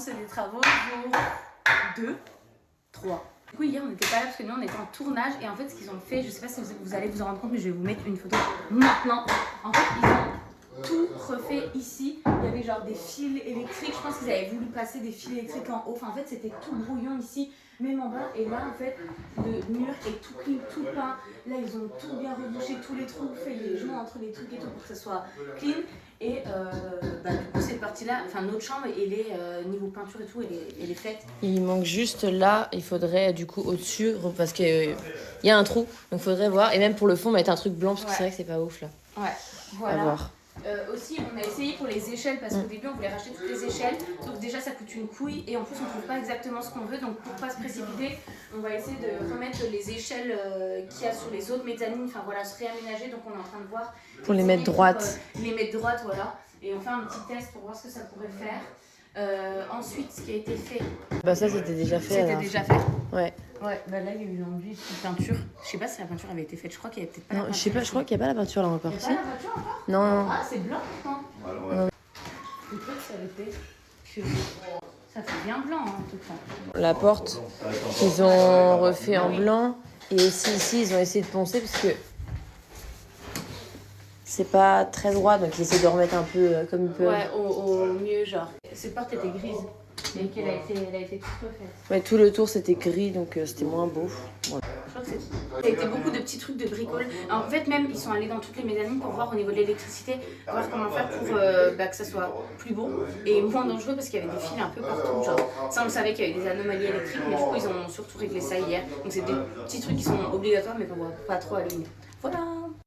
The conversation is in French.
c'est des travaux jour 2, 3. Du coup, hier, on n'était pas là parce que nous, on était en tournage. Et en fait, ce qu'ils ont fait, je sais pas si vous allez vous en rendre compte, mais je vais vous mettre une photo maintenant. En fait, ils ont tout refait ici. Il y avait genre des fils électriques. Je pense qu'ils avaient voulu passer des fils électriques en haut. Enfin, en fait, c'était tout brouillon ici, même en bas. Et là, en fait, le mur est tout clean, tout peint. Là, ils ont tout bien rebouché, tous les trous, fait les joints entre les trucs et tout pour que ça soit clean. Et du coup, cette partie-là, enfin notre chambre, elle est niveau peinture et tout, elle est faite. Il manque juste là, il faudrait du coup au-dessus, parce qu'il y a un trou, donc il faudrait voir. Et même pour le fond, mettre un truc blanc, parce que c'est vrai que c'est pas ouf là. Ouais, voilà. À voir. Aussi, on a essayé pour les échelles parce qu'au début on voulait racheter toutes les échelles, donc déjà ça coûte une couille et en plus on trouve pas exactement ce qu'on veut, donc pour pas se précipiter, on va essayer de remettre les échelles qu'il y a sur les autres mezzanines, enfin voilà, se réaménager, donc on est en train de voir. Pour les mettre droites. Les mettre droites, voilà, et on fait un petit test pour voir ce que ça pourrait faire. Ensuite, ce qui a été fait. Bah ça c'était déjà fait. C'était déjà fait. Ouais. Ouais, bah là il y a eu l'enduit de peinture. Je sais pas si la peinture avait été faite, je crois qu'il y avait peut-être pas. Non, je sais pas, je crois qu'il n'y a pas la peinture là encore. Il y a pas la peinture encore ? Non. Ah, c'est blanc pourtant. Ouais. Je crois que ça avait été. Ça fait bien blanc en tout cas. La porte, ils ont refait en blanc. Et aussi ici, ils ont essayé de poncer parce que c'est pas très droit, donc ils essaient de remettre un peu comme ils peuvent. Ouais, au mieux genre. Cette porte était grise. Et qu'elle a été toute refaite. Ouais, tout le tour c'était gris, donc c'était moins beau. Voilà. Je crois que ça a été beaucoup de petits trucs de bricole. En fait, même ils sont allés dans toutes les mezzanines pour voir au niveau de l'électricité, voir comment faire pour que ça soit plus beau et moins dangereux parce qu'il y avait des fils un peu partout. Genre, ça on le savait qu'il y avait des anomalies électriques, mais du coup ils ont surtout réglé ça hier. Donc c'est des petits trucs qui sont obligatoires mais qu'on voit pas trop à l'œil. Voilà.